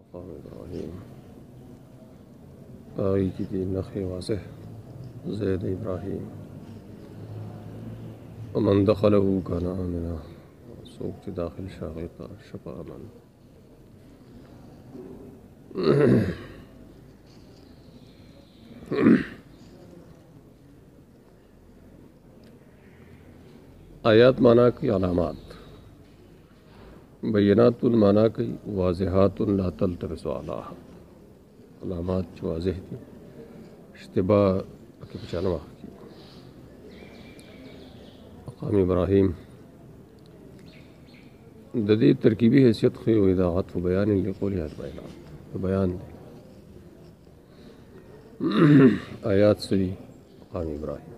मक़ाम इब्राहीम आई की थी नख़ वाज़ेह ज़ैद इब्राहीम वमन दख़लहु कान आमिना सूक़त दाखिल शाग़िता शफ़ा अमन। आयात माना की अलामात, बैनातुल माना की वाज़िहातुन ला तल्तबिसु अलाहा। अलामात जो वाज़ेह थी इश्तिबा के पहचानवा की। मक़ाम इब्राहीम ददी तरकीबी हैसियत ख़ी व इदाअत व बयान लिक़ौलिहा बैनात, बयान आयात से मक़ाम इब्राहीम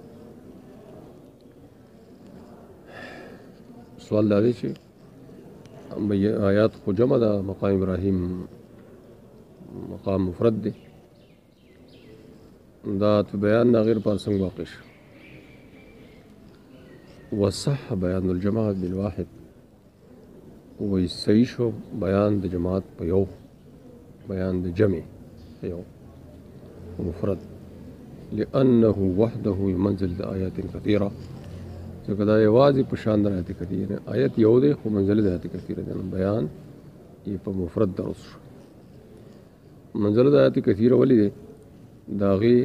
सवाल दादी छे आयात को जमा दा मक़ाम इब्राहीम मक़ाम मुफ़रद दे दात बयान नाग़िर पारसंग वाक़िश वसह बयानुल जमाअत बिल वाहिद वही सही शो बयान द जमात पयो बयान द जमे पयो मुफ़रद लिअन्नहु वहदहु मंज़िल आयातिन कतीरा तो कदा वाज़ी पशान आयत कतीर आयत यहूदे खु मंज़िल आयत कतीर बयान ये पर मुफ़रद दरुस मंज़िल आयत कतीर वली दे दागी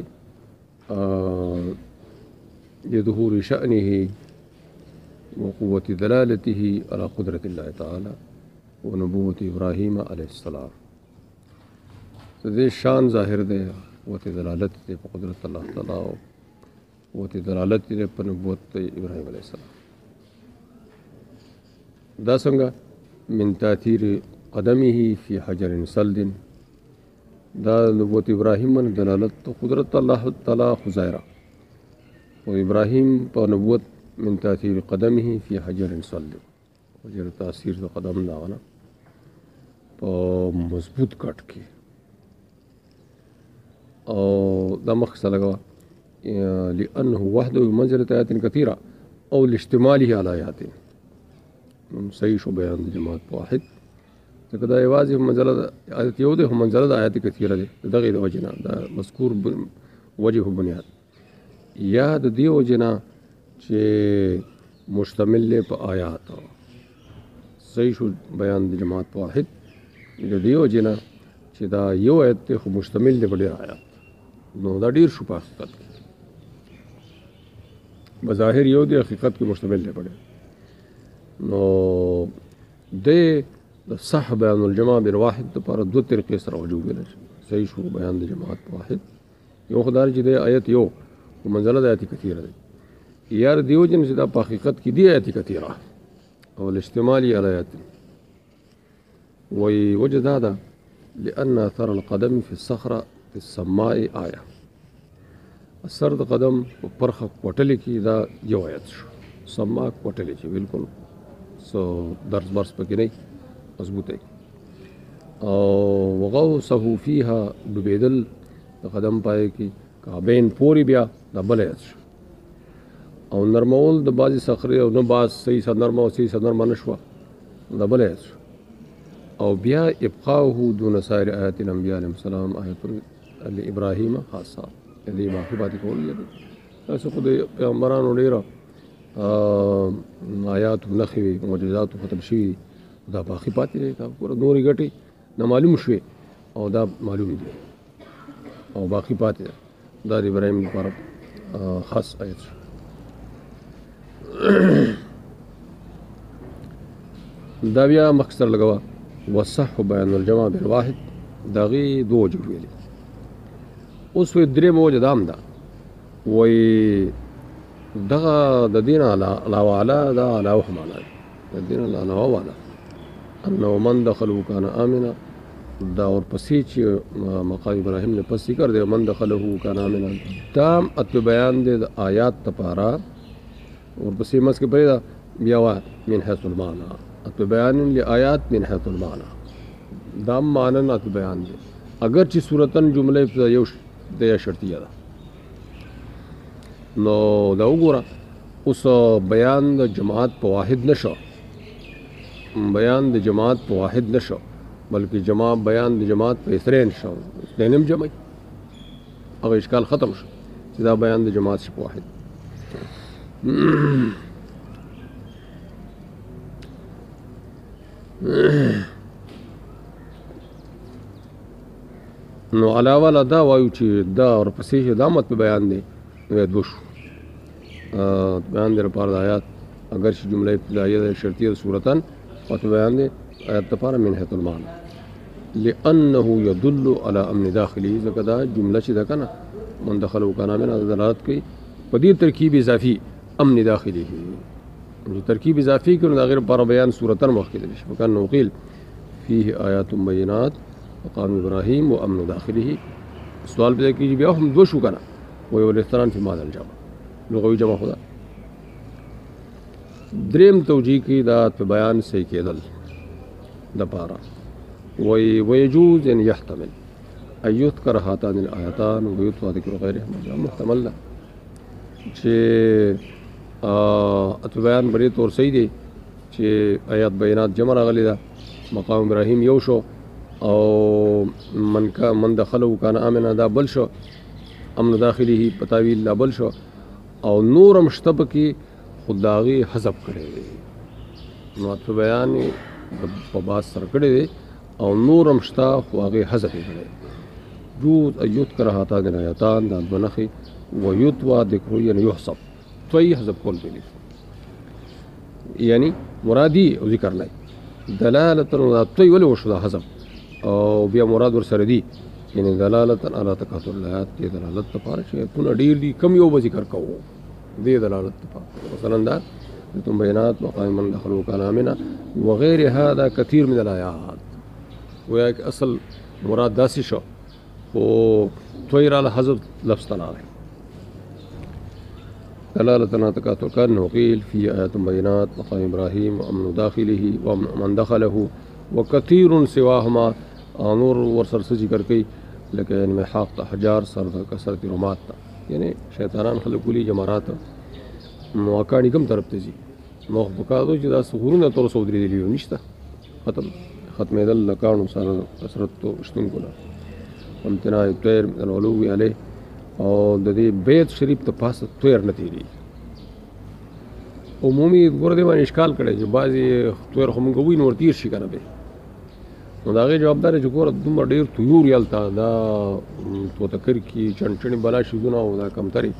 यदहुर शअनिही वक़ुव्वत दलालतिही अला क़ुदरतिल्लाहि तआला व नबुव्वत इब्राहीम अलैहिस्सलाम। तो दे शान ज़ाहिर दे क़ुव्वत दलालत दे क़ुदरत अल्लाह तआला क़ुव्वत दलालत दे पर नबुव्वत इब्राहीम अलैहिस्सलाम। दा संगा मिन ताथीर क़दमिही फ़ी हजरिन सल्दिन दा नबुव्वत इब्राहीम मन दलालत तो क़ुदरत अल्लाह तआला ख़ुज़ायरा व इब्राहीम पर नबुव्वत मिन तासीर क़दमिही फ़ी हजरिन सल्दिन हजर तासीर तो क़दम दावना पर मजबूत काट के और दमख सा लगा लिअन्नहु वहदहु मंज़िलत आयातिन कतीरा औ लिइज्तिमालिही अला आयातिन सही शो बयान जमात वाहिद तो कदा वाज़ी मंज़िल आयत यहूदे मंज़िल आयत कतीरा दे दग़े वजना दा मज़कूर वजह बुनियाद याद दियो वजना चे मुश्तमिल पे आयात सही शो बयान जमात वाहिद जो दियो जना चे दा यो आयत ते खु मुश्तमिल दे बड़े आयात नो दा डीर शो हकीकत बज़ाहिर यो दे हकीकत के मुश्तमिल दे बड़े नो दे सह बयानुल जमा बिल वाहिद पर दो तरीके से रजू मिले सही शो बयान जमात वाहिद यो खुदार जी दे आयत यो मंज़िल आयत कतीर दे यार दियो जन से हकीकत की दी आयत कतीरा और इज्तिमाली आयत वही वजह दादा लिअन्न अथर अलक़दम फ़ी सख़रा फ़ी सम्माए आया असर द कदम परख कोटली की दा यो आयत सम्मा कोटली की बिल्कुल सो दर्ज बर्स पर की नहीं मजबूत है और वगौ सहूफ़ीहा डुबेदल कदम पाए की काबेन पूरी ब्या दबल आयत और नरमौल द बाज़ी सखरे और न बाज़ सही सा नरमा और सही सा नरमा नशवा दबल आयत और बिया इब्क़ाहु दून साइर आयातिल अंबिया अलैहिस्सलाम आयतुल इब्राहीम खासा यदि बाकी बातें खोल लिया ऐसे खुद पैगम्बरान उड़ेरा आयात नखी मुजज़ात ख़त्म शी दा बाकी पाती रही था पूरा नूरी गटी न मालूम शुए और दा मालूम दी और बाकी पाते दार इब्राहीम पर ख़ास आयत दाविया मकसद लगवा वसह बयानुल जमा बिल वाहिद दागी दो वजह वेली उस वे द्रे में वजह दाम दा वही दगा ददीन अलावा अला दा अलावा हमाला ददीन अलावा वाला अन्नो मन दखलहु कान आमिना दा और पसीच मक़ाम इब्राहीम ने पसी कर दे मन दखलहु कान आमिना दाम अत बयान दे आयात तपारा और पसी मस के परेदा बियावा मिन हैसुल माना अत बयान ले आयात मिन हैसुल माना दाम मानन अत बयान दे अगर ची सूरतन जुमले दे शर्तिया दा नो दा उगोरा उस बयान द जमात पर वाहिद नशो बयान द जमात पर वाहिद नशो بلکې بیان د جماعت په اثنين شو، اثنين هم جمع هغه اشکال ختم شو چې دا بیان د جماعت شي په واحد. نو علاوه له دا وایو چې دا ورپسې دا مت په بیان دی دوه شو بیان دی لپاره د آیات اگر چې جمله ابتدائیه ده شرطیه صورتن او بیان دی آیات لپاره من حيث المعنى لأنه يدل على امن داخلي ځکه دا جمله چې ده کنه من دخلوا كان من دلالت کوي په دې ترکیب اضافي امن داخلي چې ترکیب اضافي کړو دا غیر پر بیان صورتن مخکې دي وکړ نو قیل فيه آیات بینات مقام ابراهیم و امن داخله. سوال پیدا کیږي بیا هم دو شو کنه وی والاستران فی ماذا الجمع لغوي جمع خدا. دریم توجیه کی دا په بیان سے کېدل د پاره ويجوز ان يحتمل ان يذكر هاتان الآياتان ويطلق ذكر غيرهما محتمل ده چې اتو بیان بری طور صحیح دی چې آیات بینات جمع راغلی ده مقام ابراهیم یو شو او من دخلو کان امنا دا بل شو امن داخله پتاویل لا بل شو او نورم شتب کی خداغي حذف کړي نو اتو بیان په باس سر کړي او نورم شتا خو هغه حذف کړي جوز ایت کرهاتا د آیاتان د بنخي ويتوا ذکر یعنی يحسب توي حذف کول دي یعنی مرادی او ذکر نه دلالت توي ولې وشو دا حذف او بیا مراد ور سره دي یعنی دلالت علی تکاثر الآیات دې دلالت لپاره چې ټول ډیر دي کم یو به ذکر کوو دې دلالت لپاره مثلا دا تم بینات مقام من دخلوا کان امنا وغیر هذا كثير من الآیات ویا اصل مراد داسې شو او تویر علی حذف لفظ تناره دلالت علی تکاثر کان وقیل فی آیات بینات مقام ابراهیم وامن داخله ومن دخله وكثير سواهما نور ورسر ذکر کوي لکه یعنی محاق احجار سر کثرت رمات یعنی شیطانان خلق ولي جمرات مواقعنی کم طرف ته زی نو بکادو چې دا سغورونه تر سو درې دی نشته ختم دل لکانو سره کثرت تو شتون کولا امتناع طیر من العلو علیه او د دې بیت شریف ته پاسه طیر نتیری عمومي ګور دې باندې اشکال کړي چې بعضي طیر هم کوي نور تیر شي کنه به نو دا غي جوابدار چې ګور دومره ډیر طيور یالتا دا تو تکر کی چنچنی بلا شیدونه او دا کمتري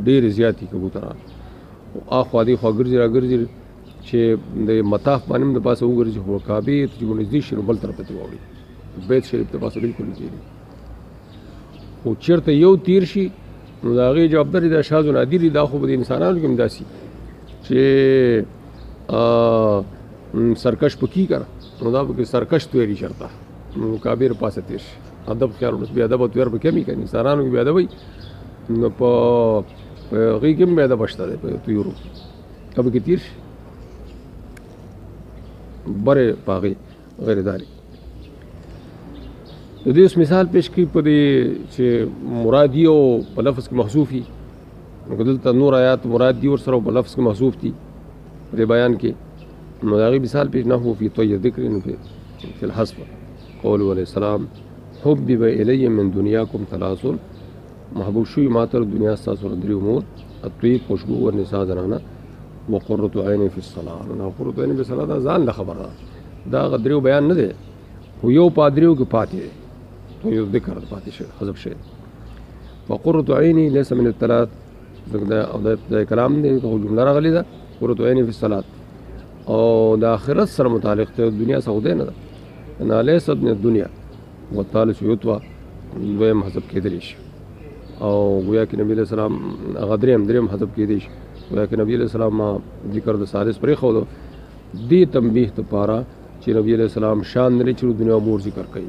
ډیر زیاتی کبوتران او اخو دي خو ګرځي راګرځي چې د مطاف باندې د پاسه وګرځي هو کعبه چې نږدې شنو بل طرف ته وړي بیت شریف ته پاسه بالکل نږدې او چیرته یو تیر شي نو دا غي جوابدار د شاذ نادری دا خو د انسانانو کې مداسي چې سرکش پکی کړه نو دا به سرکش تویری چرته نو کابیر پاسه تیر ادب خیال اوس بیا ادب تویر به کمی کوي انسانانو کې بیا ادب نو په غي کې بیا ادب شته په تویرو کبه کې تیر بره پاغي غیر داري د دې مثال پیش کی په دې چې مرادی او په لفظ کې محذوفي نو دلته نور آیات مراد دی ور سره په لفظ کې محذوف دي په بیان کې نو دا غي مثال پیش نه هو فی طی ذکر فی الحذف قول علیہ السلام حبب الی من دنیاکم ثلاث محبوب شوی ماتر دنیا تاسو درې امور الطيب خوشبو او نساء زنانه وقرۃ عین فی الصلاه نو قرۃ عین فی الصلاه ځان له خبره دا غدریو بیان نه دی خو یو پادریو کې پاتې تو یو ذکر پاتې شي حذف شي وقرۃ عین ليس من الثلاث دا کلام دی خو جمله راغلی ده قرۃ عین فی الصلاه او د آخرت سره متعلق ته دنیا سعوده نه ده نه لیست من الدنیا والثالث یتوا دویم حذف کېدلی شي او گویا کې نبی علیہ السلام دریم حذف کېدی شي گویا کې نبی علیہ السلام ما ذکر د ثالث پرې خو دې تنبیه ته پاره چې نبی علیہ السلام شان لري چې دنیا امور ذکر کوي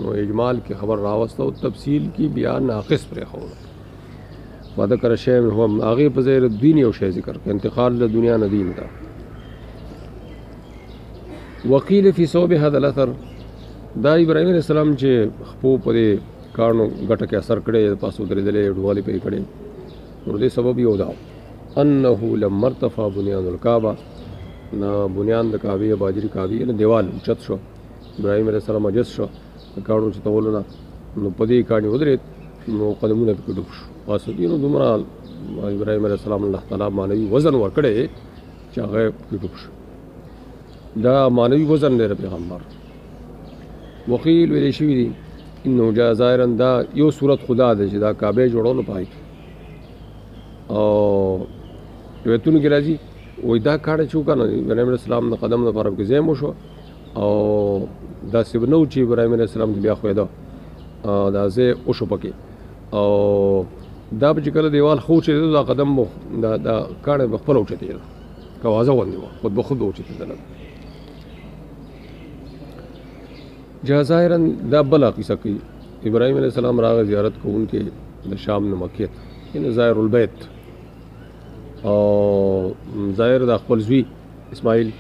نو اجمال کې خبر راوسته او تفصیل کې بیان ناقص پرې خو وذکر شیء هو هغه په ځای دین یو شی ذکر کوي انتقال له دنیا نه دین ته وقیل فی صوب هذا الاثر دا ابراهیم علیہ السلام چې خپو په کارنو ګټه کې اثر کړي پاسو درېدلې ډوالي په کړي نو دې سبب یو دا انه لم ارتفع بنيان الكعبه نا بنيان د کعبه باجری کعبه نه دیوال اوچت شو ابراهیم علیه السلام عجز شو د کاڼو چتولو نه نو په دې کاڼي ودرېد نو قدمونه پکې ډوب شو غوثالدین دومره ابراهیم علیه السلام الله تعالی معنوي وزن ورکړی چې هغه پکې ډوب شو دا معنوي وزن دی د پیغمبر وقیل ویلی شوي دي انه جاء ظاهرا دا یو صورت خدا دی چې دا کعبه جوړولو پای او روایتونو کې راځي وایي دا کاڼی چې وکړه ابراهیم علیه السلام د قدم لپاره پکې ځای مو شو او داسې به نه و چې ابراهیم علیه السلام بیا خوېده دا ځای وشو پکې او دا به چې کله دیوال خو اوچېده دا قدم دا کاڼی به خپله اوچتېده که وازه غوندې وه خود به خود به اوچتېدله جا ظاهرا دا بله قصه کوي ابراهیم علیه السلام راغی زیارت کوونکې د شام نه مکې ته یعنې ظاهر البیت او ظاهر د خپل زوی اسماعیل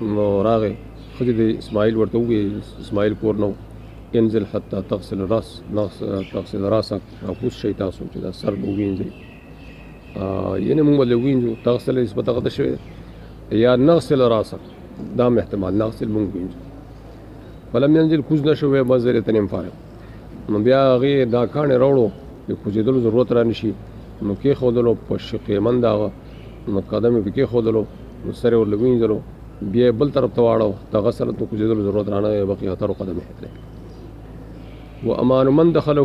نو راغی ښځې د اسماعیل ورته وویل اسماعیل کور نه و انزل حتی تغسل راسک راکوز شئ تاسو چې دا سر به ووینځئ یعنې موږ به له ووینځو تغسل نسبت هغه ته شوی یا نغسل راسک دا هم احتمال نغسل موږ ووینځو فلم ینزل کوز نه شو مزر تنیم فارغ نو بیا هغې دا کاڼې راوړو د کوزېدلو ضرورت را نشي نو کېښودلو په شق یمن د هغه نو قدم یې پې کېښودلو نو سر یې ورله ووینځلو بیا یې بل طرف ته واړو دغه سره نو کوزېدلو ضرورت را نه بقي اترو قدم یې و امان من دخله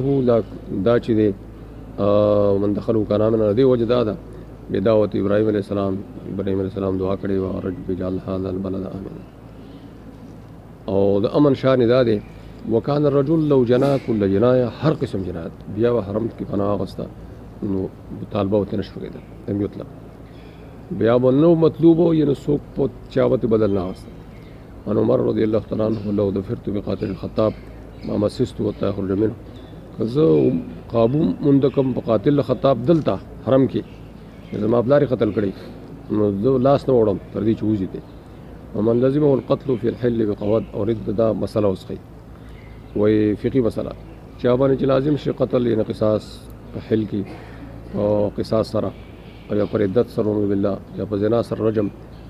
دا چې دی من دخله کان آمنا د دې وجه دا ده بې دعوت ابراهیم علیه السلام دعا کړې وه رب اجعل هذا البلد آمنا او د امن شان دا دی وکان الرجل لو جنا كل جنایه هر قسم جنایت بیا و حرم کې پناه اغوسته نو مطالبه ورته نه شو کېدلی لم یطلب بیا به نو مطلوب و یعنې څوک په چا ورته بدل نه اغوسته عن عمر رضی الله تعالی عنه لو ظفرت بقاتل الخطاب ما مسست حتی یخرج منه که زه قابو مونده کړم په قاتل خطاب دلته حرم کې زما پلار یې قتل کړی نو زه لاس نه وړم تر دې چې وځي دی ومن لزمه القتل في الحل بقواد او رد دا مسله اوس ښیي وایي فقهي مسله چا باندې چې لازم شي قتل یعنې قصاص په حل کې او قصاص سره او یا په ردت سره نعوذ بالله یا په زنا سره رجم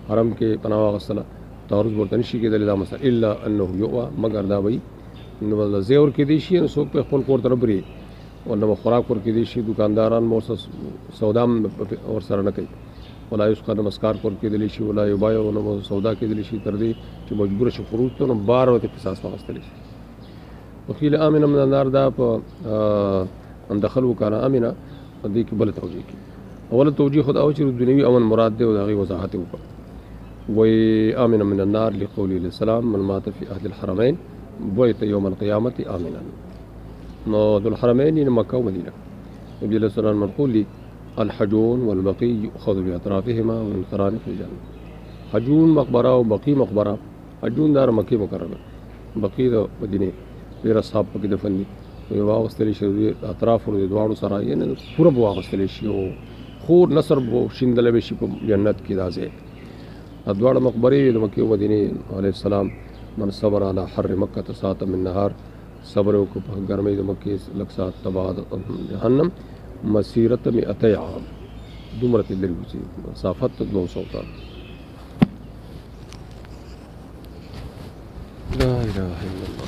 حرم کې پناه واخیستله تعرض ورته نه شي کېدلی دا مسله الا انه یؤوه مګر دا وایي نو بل ځای ورکېدی شي نو څوک په خپل کور ته نه بري ورنه به خوراک ورکېدی شي دوکانداران به سودا هم ورسره نه کوي ولا یسقى نمسکار کور کېدلی شي ولا یبایع نو سودا کېدلی شي تر دې چې مجبوره شي خروج ته نو بار ورته قصاص واخیستلی شي وقیل آمن من النار دا په ان دخلوا کان آمنه دې کې بله توجیه کړي اوله توجیه خو دا و چې دنیوي امن مراد دی او د هغې وضاحت یې وکړه وایي آمن من النار لقوله علیه السلام من مات فی اهل الحرمین بویت یوم القیامة آمنا نو ذو الحرمین یعنې مکه او مدینه نبي علیه السلام منقول دي الحجون والبقي يؤخذ بأطرافهما وينثران في الجنة حجون مقبره او بقي مقبره حجون دار مکه مکرمه بقي د مدینه ډېر اصحاب پکې دفن دي یو واغستلی شي اطراف ورو دواړو سره یعنې پوره به واغستلی شي او خور نصر به شیندلی به شي په جنت کې دا ځای دواړه مقبرې د مکې او مدینې علیه السلام من صبر على حر مکه ساعة من نهار صبر وکړو په ګرمۍ د مکې لږ ساعت تبعد جهنم مسیرت 200 عام دومره تللی وځي مسافت 200 کال لا اله الا الله